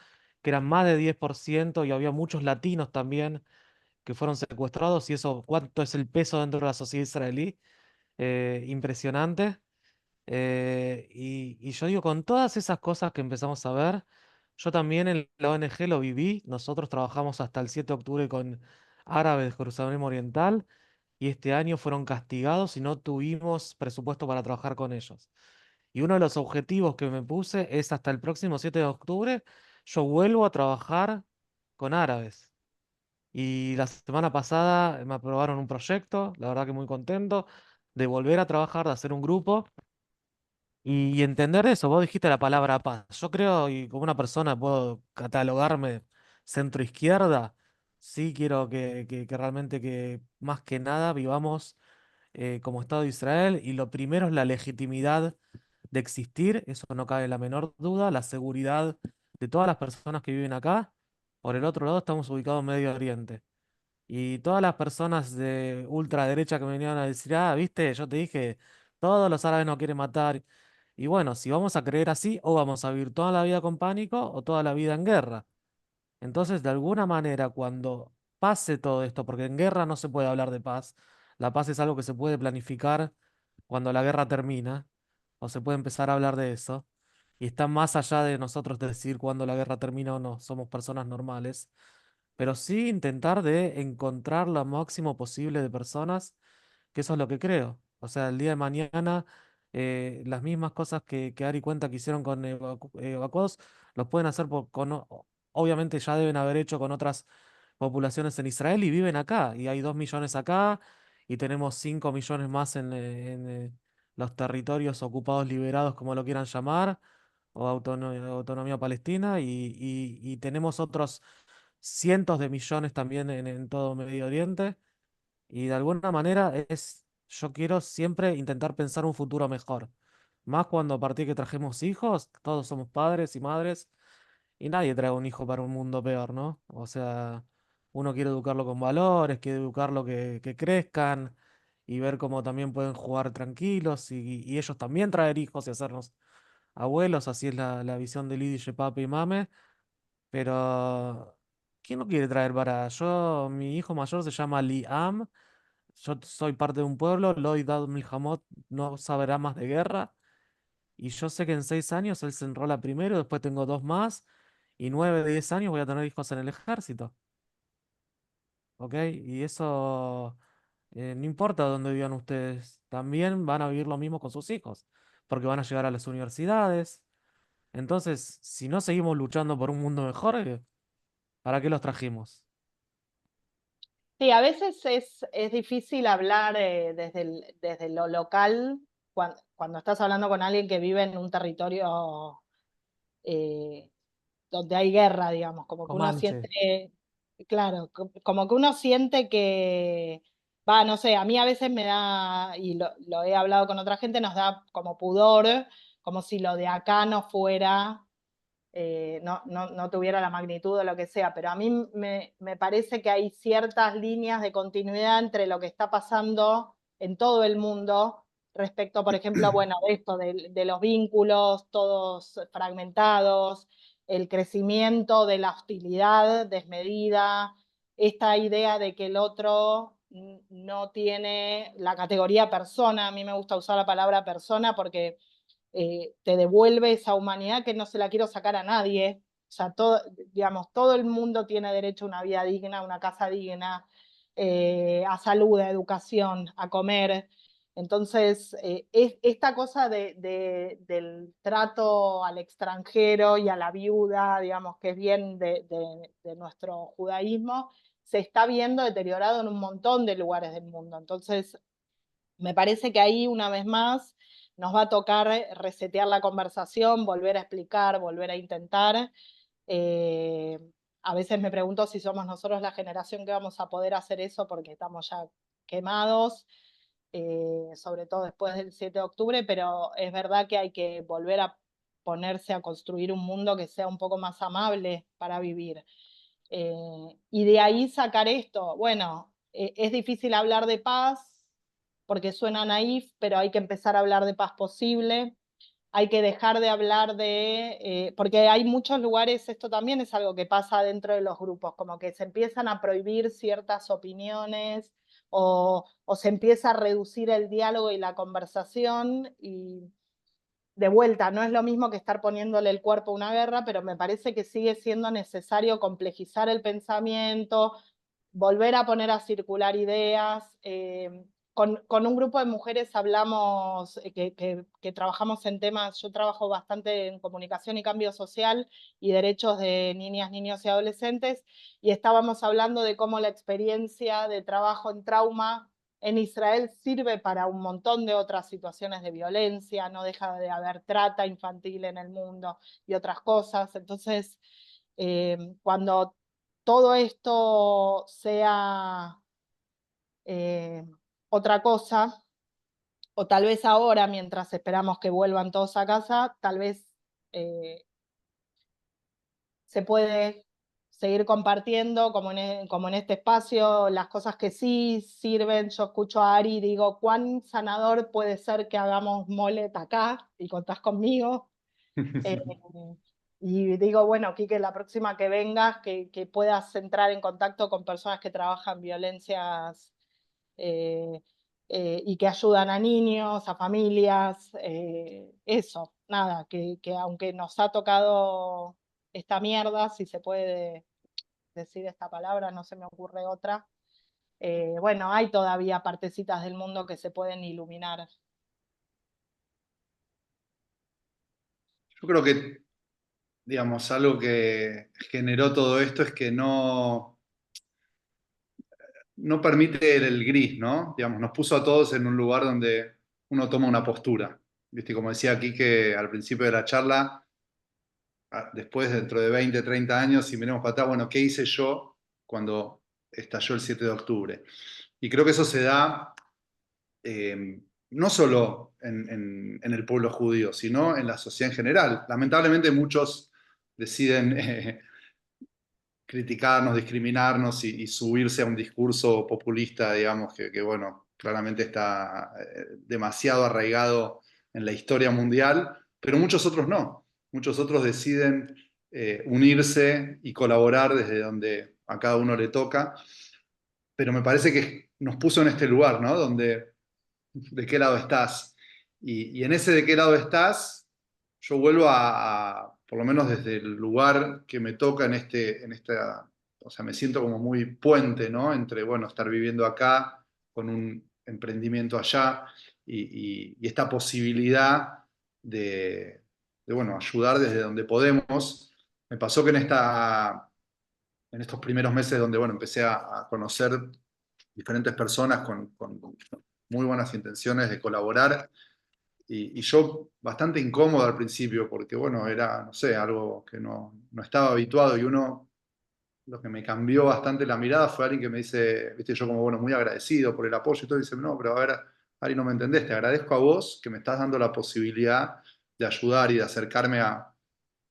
que eran más de 10% y había muchos latinos también que fueron secuestrados y eso, ¿cuánto es el peso dentro de la sociedad israelí? Impresionante. Y yo digo, con todas esas cosas que empezamos a ver, yo también en la ONG lo viví. Nosotros trabajamos hasta el 7 de octubre con árabes de Jerusalén Oriental y este año fueron castigados y no tuvimos presupuesto para trabajar con ellos. Y uno de los objetivos que me puse es hasta el próximo 7 de octubre, yo vuelvo a trabajar con árabes. Y la semana pasada me aprobaron un proyecto, la verdad que muy contento, de volver a trabajar, de hacer un grupo. Y entender eso, vos dijiste la palabra paz. Yo creo, y como una persona puedo catalogarme centro izquierda, sí quiero que realmente que más que nada vivamos como Estado de Israel y lo primero es la legitimidad de existir, eso no cabe la menor duda, la seguridad de todas las personas que viven acá. Por el otro lado estamos ubicados en Medio Oriente. Y todas las personas de ultraderecha que me venían a decir, ah, viste, yo te dije, todos los árabes nos quieren matar. Y bueno, si vamos a creer así, o vamos a vivir toda la vida con pánico o toda la vida en guerra. Entonces, de alguna manera, cuando pase todo esto, porque en guerra no se puede hablar de paz, la paz es algo que se puede planificar cuando la guerra termina, o se puede empezar a hablar de eso, y está más allá de nosotros decir cuándo la guerra termina o no, somos personas normales, pero sí intentar de encontrar lo máximo posible de personas, que eso es lo que creo. O sea, el día de mañana, las mismas cosas que Ari cuenta que hicieron con evacuados, los pueden hacer obviamente ya deben haber hecho con otras poblaciones en Israel y viven acá. Y hay 2 millones acá y tenemos 5 millones más en los territorios ocupados liberados, como lo quieran llamar, o autonomía palestina, y tenemos otros cientos de millones también en todo Medio Oriente. Y de alguna manera yo quiero siempre intentar pensar un futuro mejor. Más cuando a partir que trajimos hijos, todos somos padres y madres, y nadie trae un hijo para un mundo peor, ¿no? O sea, uno quiere educarlo con valores, quiere educarlo que crezcan y ver cómo también pueden jugar tranquilos y ellos también traer hijos y hacernos abuelos, así es la visión de Lidia, papi y mame. Pero, ¿quién no quiere traer para? Mi hijo mayor se llama Liam. Yo soy parte de un pueblo. Lloyd Dad Milhamot no sabrá más de guerra. Y yo sé que en 6 años él se enrola primero, después tengo 2 más. Y 9 de 10 años voy a tener hijos en el ejército. ¿Ok? Y eso no importa dónde vivan ustedes. También van a vivir lo mismo con sus hijos. Porque van a llegar a las universidades. Entonces, si no seguimos luchando por un mundo mejor, ¿para qué los trajimos? Sí, a veces es difícil hablar desde lo local cuando estás hablando con alguien que vive en un territorio eh, donde hay guerra, digamos, como que uno Comanche. siente, claro, como que uno siente que, va, no sé, a mí a veces me da, y lo he hablado con otra gente, nos da como pudor, como si lo de acá no fuera no tuviera la magnitud o lo que sea, pero a mí me parece que hay ciertas líneas de continuidad entre lo que está pasando en todo el mundo respecto, por ejemplo, bueno, de esto, de los vínculos todos fragmentados, el crecimiento de la hostilidad desmedida, esta idea de que el otro no tiene la categoría persona, a mí me gusta usar la palabra persona porque te devuelve esa humanidad que no se la quiero sacar a nadie. O sea, digamos, todo el mundo tiene derecho a una vida digna, a una casa digna, a salud, a educación, a comer. Entonces, esta cosa del trato al extranjero y a la viuda, digamos, que es bien de nuestro judaísmo, se está viendo deteriorado en un montón de lugares del mundo. Entonces, me parece que ahí, una vez más, nos va a tocar resetear la conversación, volver a explicar, volver a intentar. A veces me pregunto si somos nosotros la generación que vamos a poder hacer eso, porque estamos ya quemados, sobre todo después del 7 de octubre, pero es verdad que hay que volver a ponerse a construir un mundo que sea un poco más amable para vivir. Y de ahí sacar esto. Bueno, es difícil hablar de paz porque suena naif, pero hay que empezar a hablar de paz posible. Hay que dejar de hablar porque hay muchos lugares, esto también es algo que pasa dentro de los grupos, como que se empiezan a prohibir ciertas opiniones o se empieza a reducir el diálogo y la conversación, y de vuelta, no es lo mismo que estar poniéndole el cuerpo a una guerra, pero me parece que sigue siendo necesario complejizar el pensamiento, volver a poner a circular ideas. Con un grupo de mujeres hablamos, que trabajamos en temas, yo trabajo bastante en comunicación y cambio social y derechos de niñas, niños y adolescentes, y estábamos hablando de cómo la experiencia de trabajo en trauma en Israel sirve para un montón de otras situaciones de violencia, no deja de haber trata infantil en el mundo y otras cosas. Entonces, cuando todo esto sea otra cosa, o tal vez ahora, mientras esperamos que vuelvan todos a casa, tal vez eh, se puede seguir compartiendo, como en este espacio, las cosas que sí sirven. Yo escucho a Ari y digo, ¿cuán sanador puede ser que hagamos Molet acá? Y contás conmigo. Eh, y digo, bueno, Quique, la próxima que vengas, que puedas entrar en contacto con personas que trabajan violencias eh, y que ayudan a niños, a familias, eso, nada, que aunque nos ha tocado esta mierda, si se puede decir esta palabra, no se me ocurre otra, bueno, hay todavía partecitas del mundo que se pueden iluminar. Yo creo que, digamos, algo que generó todo esto es que no permite el gris, ¿no? Digamos, nos puso a todos en un lugar donde uno toma una postura. ¿Viste? Como decía aquí que al principio de la charla, después, dentro de 20, 30 años, si miremos para atrás, bueno, ¿qué hice yo cuando estalló el 7 de octubre? Y creo que eso se da no solo en el pueblo judío, sino en la sociedad en general. Lamentablemente muchos deciden criticarnos, discriminarnos y subirse a un discurso populista, digamos, que, bueno, claramente está demasiado arraigado en la historia mundial, pero muchos otros no. Muchos otros deciden unirse y colaborar desde donde a cada uno le toca, pero me parece que nos puso en este lugar, ¿no? Donde, ¿de qué lado estás? Y en ese de qué lado estás, yo vuelvo por lo menos desde el lugar que me toca en esta, o sea, me siento como muy puente, ¿no? Entre, bueno, estar viviendo acá con un emprendimiento allá y esta posibilidad bueno, ayudar desde donde podemos. Me pasó que en estos primeros meses donde, bueno, empecé a conocer diferentes personas con muy buenas intenciones de colaborar, y yo bastante incómodo al principio, porque bueno, era, no sé, algo que no estaba habituado, y lo que me cambió bastante la mirada fue alguien que me dice, viste, yo como, bueno, muy agradecido por el apoyo y todo, y dice, no, pero a ver, Ari, no me entendés, te agradezco a vos que me estás dando la posibilidad de ayudar y de acercarme a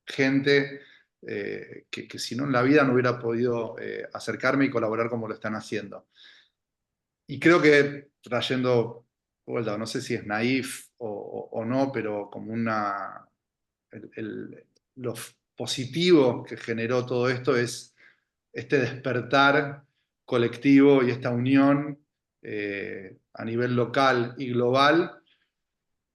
gente que si no en la vida no hubiera podido acercarme y colaborar como lo están haciendo. Y creo que trayendo, vuelta, no sé si es naif o no, pero como lo positivo que generó todo esto es este despertar colectivo y esta unión a nivel local y global,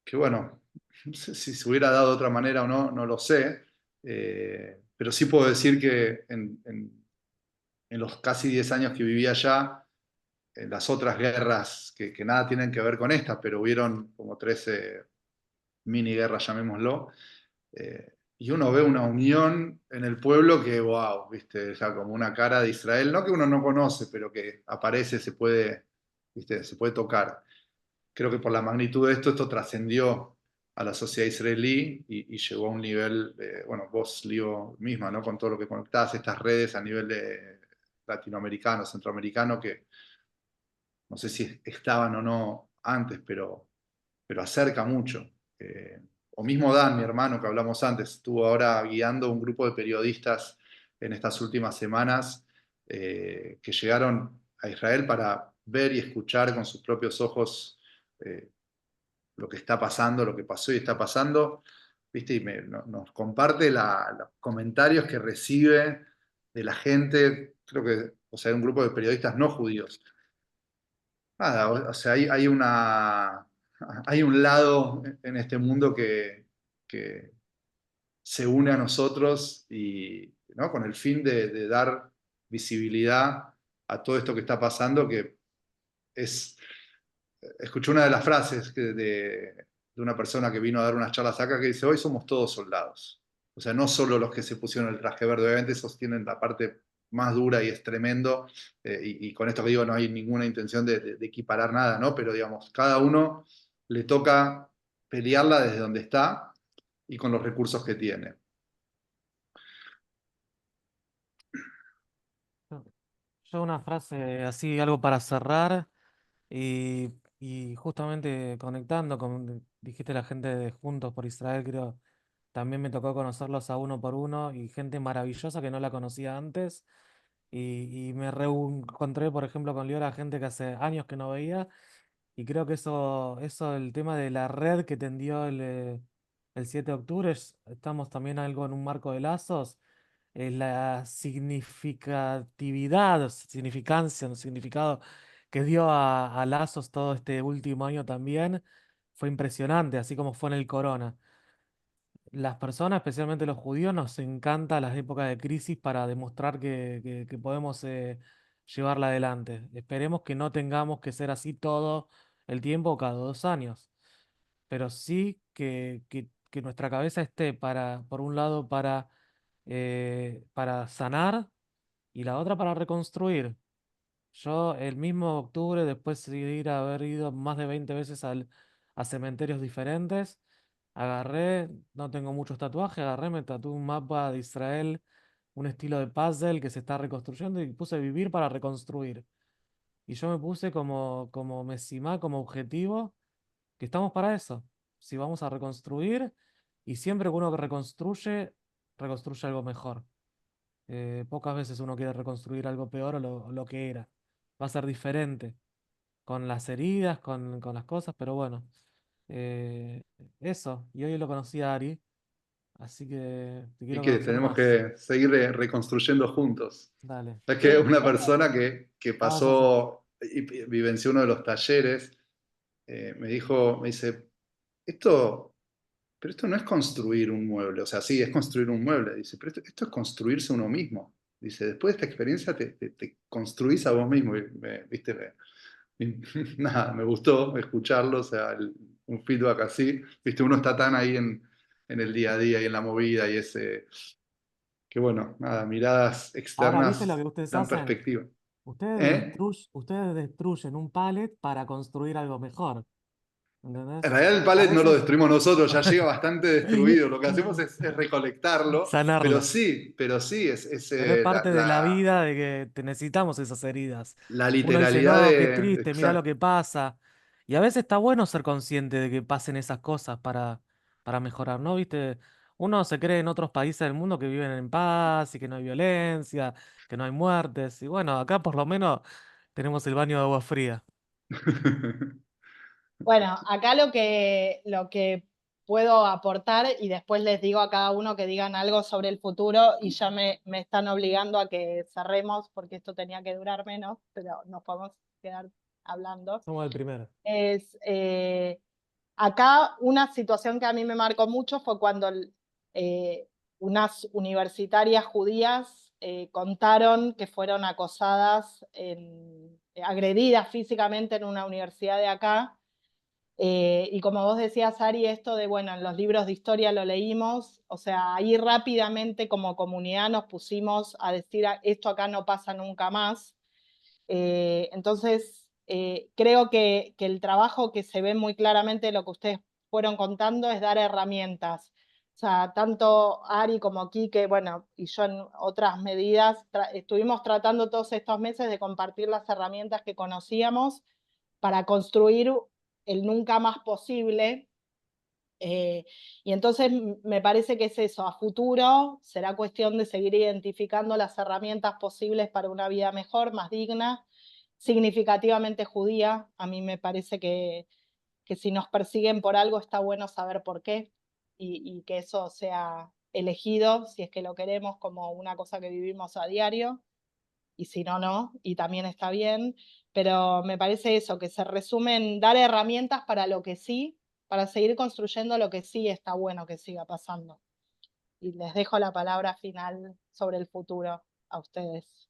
que bueno, no sé si se hubiera dado de otra manera o no, no lo sé, pero sí puedo decir que en los casi 10 años que viví allá, en las otras guerras que nada tienen que ver con esta, pero hubieron como 13 mini guerras, llamémoslo, y uno ve una unión en el pueblo que, wow, viste, ya como una cara de Israel, no que uno no conoce, pero que aparece, viste, se puede tocar. Creo que por la magnitud de esto trascendió a la sociedad israelí y llegó a un nivel, bueno, vos, Lío, misma, ¿no? Con todo lo que conectás, estas redes a nivel de latinoamericano, centroamericano, que no sé si estaban o no antes, pero acerca mucho. O mismo Dan, mi hermano, que hablamos antes, estuvo ahora guiando un grupo de periodistas en estas últimas semanas que llegaron a Israel para ver y escuchar con sus propios ojos lo que está pasando, lo que pasó y está pasando, ¿viste? Y nos comparte los comentarios que recibe de la gente, creo que, o sea, un grupo de periodistas no judíos. Nada, o sea, hay un lado en este mundo que se une a nosotros y, ¿no? Con el fin de dar visibilidad a todo esto que está pasando, que es escuché una de las frases de una persona que vino a dar unas charlas acá que dice, hoy somos todos soldados. O sea, no solo los que se pusieron el traje verde, obviamente sostienen la parte más dura y es tremendo, y con esto que digo no hay ninguna intención de equiparar nada, ¿no? Pero digamos, cada uno le toca pelearla desde donde está y con los recursos que tiene. Yo una frase así, algo para cerrar, y justamente conectando con, dijiste la gente de Juntos por Israel, creo, también me tocó conocerlos a uno por uno y gente maravillosa que no la conocía antes. Y me reencontré, por ejemplo, con Liora, gente que hace años que no veía. Y creo que eso, el tema de la red que tendió el 7 de octubre, estamos también algo en un marco de lazos. La significatividad, significancia, ¿no? Significado que dio a lazos todo este último año también fue impresionante, así como fue en el corona. Las personas, especialmente los judíos, nos encanta las épocas de crisis para demostrar que podemos llevarla adelante. Esperemos que no tengamos que ser así todo el tiempo o cada 2 años, pero sí que nuestra cabeza esté por un lado, para sanar y la otra para reconstruir. Yo el mismo octubre, después de haber ido más de 20 veces a cementerios diferentes, agarré, no tengo muchos tatuajes, agarré, me tatué un mapa de Israel, un estilo de puzzle que se está reconstruyendo y puse vivir para reconstruir. Y yo me puse como Mesimá, como objetivo, que estamos para eso. Si vamos a reconstruir, y siempre que uno reconstruye, reconstruye algo mejor. Pocas veces uno quiere reconstruir algo peor o lo que era. Va a ser diferente, con las heridas, con las cosas, pero bueno. eh, Eso, y hoy lo conocí a Ari, así que te Y quiero que conocer tenemos más. que seguir reconstruyendo juntos. Dale. Es que Sí, una bueno, persona que Ah, ya sé. pasó y vivenció uno de los talleres, me dice, esto, pero esto no es construir un mueble, o sea, sí, es construir un mueble, dice, pero esto es construirse uno mismo. Dice, después de esta experiencia te construís a vos mismo. Y viste, nada, me gustó escucharlo, o sea, un feedback así, viste, uno está tan ahí en el día a día y en la movida y ese, que bueno, nada, miradas Ahora, ¿viste lo que externas ustedes dan hacen? perspectiva. Ustedes ¿Eh? ustedes destruyen un pallet para construir algo mejor. En ¿Entendés? realidad el A pallet no lo veces destruimos nosotros, ya llega bastante destruido. Lo que hacemos es recolectarlo, sanarlo. pero sí, es Pero es parte de la vida de que necesitamos esas heridas. la Uno dice, literalidad no, qué de... triste, mirá lo Exacto. que pasa. Y a veces está bueno ser consciente de que pasen esas cosas para mejorar, ¿no? ¿Viste? Uno se cree en otros países del mundo que viven en paz y que no hay violencia, que no hay muertes. Y bueno, acá por lo menos tenemos el baño de agua fría. bueno, acá lo que puedo aportar y después les digo a cada uno que digan algo sobre el futuro y ya me están obligando a que cerremos porque esto tenía que durar menos, pero nos podemos quedar hablando. Somos el primero. Es, acá una situación que a mí me marcó mucho fue cuando unas universitarias judías contaron que fueron acosadas, agredidas físicamente en una universidad de acá, Y como vos decías, Ari, esto de, bueno, en los libros de historia lo leímos, o sea, ahí rápidamente como comunidad nos pusimos a decir, esto acá no pasa nunca más. Entonces, creo que el trabajo que se ve muy claramente, lo que ustedes fueron contando, es dar herramientas. O sea, tanto Ari como Quique, bueno, y yo en otras medidas, estuvimos tratando todos estos meses de compartir las herramientas que conocíamos para construir el nunca más posible. Y entonces me parece que es eso, a futuro será cuestión de seguir identificando las herramientas posibles para una vida mejor, más digna, significativamente judía. A mí me parece que si nos persiguen por algo está bueno saber por qué y que eso sea elegido, si es que lo queremos, como una cosa que vivimos a diario, y si no, no, y también está bien, pero me parece eso, que se resume en dar herramientas para lo que sí, para seguir construyendo lo que sí está bueno que siga pasando. Y les dejo la palabra final sobre el futuro a ustedes.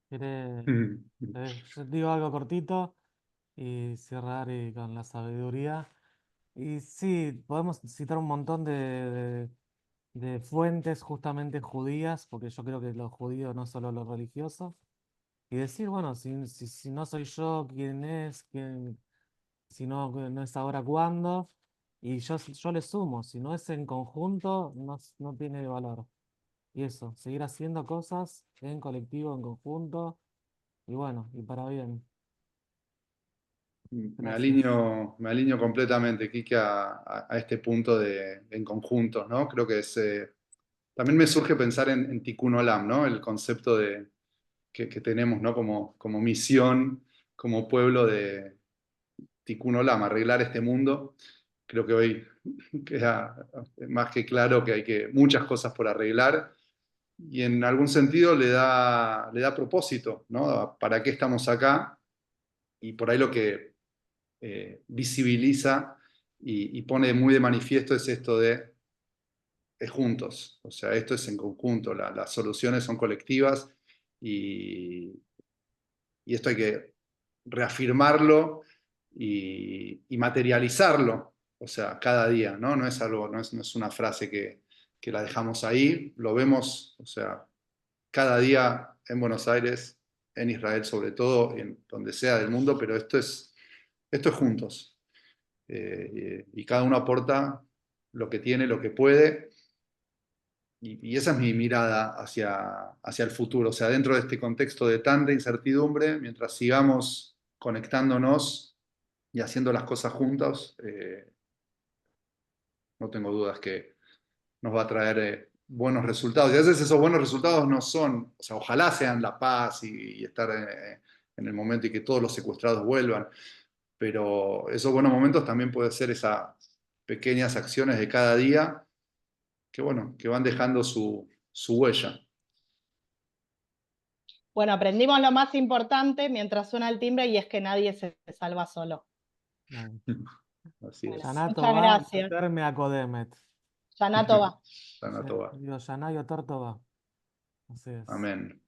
¿Querés- Mm. yo digo algo cortito y cerrar con la sabiduría? Y sí, podemos citar un montón de fuentes justamente judías, porque yo creo que lo judío no es solo lo religioso, y decir, bueno, si no soy yo, ¿quién es? Si no, no es ahora, ¿cuándo? Y yo le sumo, si no es en conjunto, no tiene valor. Y eso, seguir haciendo cosas en colectivo, en conjunto, y bueno, y para bien. Gracias. Me alineo completamente, Kike, a este punto de en conjuntos, ¿no? Creo que es, también me surge pensar en Tikkun Olam, ¿no? El concepto que tenemos, ¿no? Como misión, como pueblo de Tikkun Olam, arreglar este mundo. Creo que hoy queda más que claro que hay muchas cosas por arreglar y en algún sentido le da propósito, ¿no? ¿Para qué estamos acá? Y por ahí lo que visibiliza y pone muy de manifiesto es esto de juntos, o sea, esto es en conjunto, las soluciones son colectivas y esto hay que reafirmarlo y materializarlo, o sea, cada día, ¿no? No es algo, no es una frase que la dejamos ahí, lo vemos, o sea, cada día en Buenos Aires, en Israel sobre todo, en donde sea del mundo, pero esto es juntos. Y cada uno aporta lo que tiene, lo que puede, y esa es mi mirada hacia el futuro. O sea, dentro de este contexto de tanta incertidumbre, mientras sigamos conectándonos y haciendo las cosas juntos, no tengo dudas que nos va a traer buenos resultados. Y a veces esos buenos resultados no son, o sea, ojalá sean la paz y estar en el momento y que todos los secuestrados vuelvan, pero esos buenos momentos también pueden ser esas pequeñas acciones de cada día que, bueno, que van dejando su huella. Bueno, aprendimos lo más importante mientras suena el timbre y es que nadie se salva solo. Bueno, Así Bueno, es. Shana muchas Tova, gracias. Terme Akodemet. Shana Tova. Sana Toba. Digo, Shana Yotar Tova. Así es. Amén.